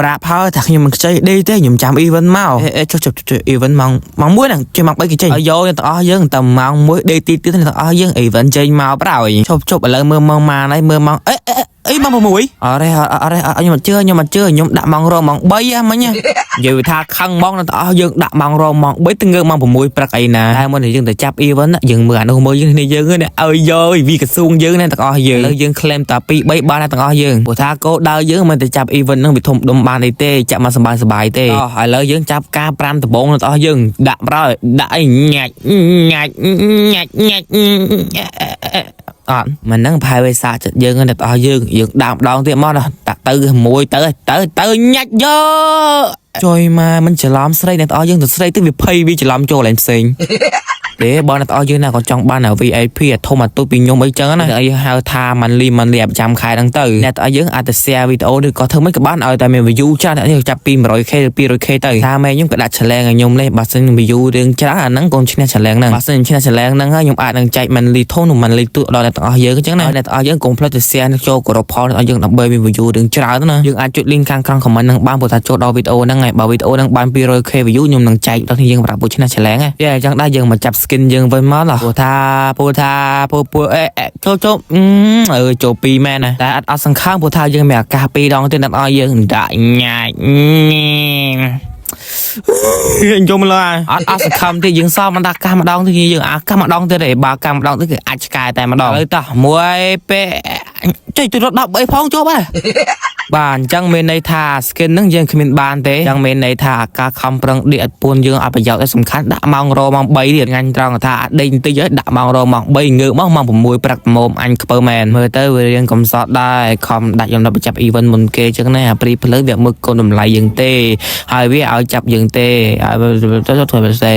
ប្រាក់ហើយថាខ្ញុំមិនខ្ចីដេកទេខ្ញុំចាំអ៊ីវិនមកចុះអ៊ីវិនម៉ោង1ហ្នឹងជួយម៉ោង3គេចេញឲ្យយកទាំងអស់យើងតែម៉ោង1ដេកទីទៀតទាំងអស់យើងអ៊ីវិនចេញមកប្រហើយជប់ឥឡូវមើលម៉ោងម៉ានហើយមើលម៉ោងអីម៉ោង6អរេខ្ញុំអត់ជឿខ្ញុំដាក់ម៉ោងរម៉ោង3ហ្នឹងមិញនិយាយថាខឹងម៉ោងទាំងអស់យើងដាក់ម៉ោងរម៉ោង3ទៅងើម៉ោង6ព្រឹកអីណាតែមុនយើងទៅចាប់អ៊ីវិនយើងមើលអានោះមើលយើងគ្នាយើងឲ្យយកវាកស៊ូងយើងទាំងអស់យើងឥឡូវយើងក្លែមតែ2 3បានទាំងអស់យើងព្រោះថាគោលដៅយើងមិនទៅចាប់អ៊ីវិនហ្នឹងវាធំដុំបានអីទេចាប់មកសบายទេឥឡូវយើងចាប់ការ5ដំបងទាំងអស់យើងដាក់ប្រហើយដាក់អីញាច់អត់មិនហ្នឹងផែវេសាចិត្តយើងតែអស់យើងដើមម្ដងទៀតមកដាក់ទៅមួយទៅញាច់យកជួយមកមិនច្រឡំស្រីអ្នកទាំងអស់យើងទៅស្រីទៅវាភ័យវាច្រឡំចូលឯផ្សេងទេបងអ្នកទាំងអស់យើងណាក៏ចង់បាន VIP ធំអាទូពីខ្ញុំអីចឹងណាអីហៅថា monthly ប្រចាំខែហ្នឹងទៅអ្នកទាំងអស់យើងអាចទៅ share វីដេអូឬក៏ធ្វើមិនក៏បានឲ្យតែមាន view ច្រើនអ្នកនេះចាប់ពី 100k ឬ 200k ទៅថាម៉ែខ្ញុំក៏ដាក់ challenge ឲ្យខ្ញុំលេបើសិន view រឿងច្រើនអាហ្នឹងកូនឈ្នះ challenge ហ្នឹងបើសិនឈ្នះ challenge ហ្នឹងហើយខ្ញុំអាចនឹងចែក monthly ធំនិង monthly ទូដល់អ្នកទាំងអស់យើងអញ្ចឹងណាអ្នកទាំងអស់យើងកុំភ្លេចទៅ share ចូលក្រុមផលអ្នកទាំងអស់យើងដើម្បីមាន view រឿងច្រើនណាយើងអាចចុច link ខាងក្រោម comment ហ្នឹងបានព្រោះថាចូលដល់វីដេអូហ្នឹងហើយបើវីដេអូហ្នឹងបាន 200k view ខ្ញុំនឹងចែកដល់យើងប្រាប់ពួកឈ្នះ challenge ហ៎អញ្ចឹងដែរយើងមកចាប់ skin យើងវិញមកព្រោះថាចូលចូល2មែនណាតែអត់សង្ខឹងព្រោះថាយើងមានឱកាស2ដងទៀតអ្នកអស់យើងដាក់ញាច់ខ្ញុំឡើយអត់សង្ខឹមទេយើងសមមិនដាក់កាសម្ដងទៀតយើងអាកាសម្ដងទៀតទេបើកាសម្ដងទៀតគឺអាចឆ្កែតែម្ដងឥឡូវតោះមួយពេលចុចរត់13ផងចូលបាទបាទអញ្ចឹងមានន័យថា skin ហ្នឹងយើងគ្មានបានទេអញ្ចឹងមានន័យថាការខំប្រឹងដេកឲ្យពួនយើងឲ្យប្រយោជន៍ឲ្យសំខាន់ដាក់ម៉ោងរម៉ោង3ទៀតងាញ់ត្រង់ថាដេកបន្តិចហើយដាក់ម៉ោងរម៉ោង3ងើបមកម៉ោង6ព្រឹកម៉ោងអញខ្ពើមែនមើលទៅវារៀងកំសត់ដែរខំដាក់ខ្ញុំដល់បញ្ចប់ event មុនគេអញ្ចឹងណាអាព្រីភ្លើវាមើលកូនតម្លៃយើងទេហើយវាឲ្យចាប់យើងទេឲ្យទៅធ្វើផ្សេង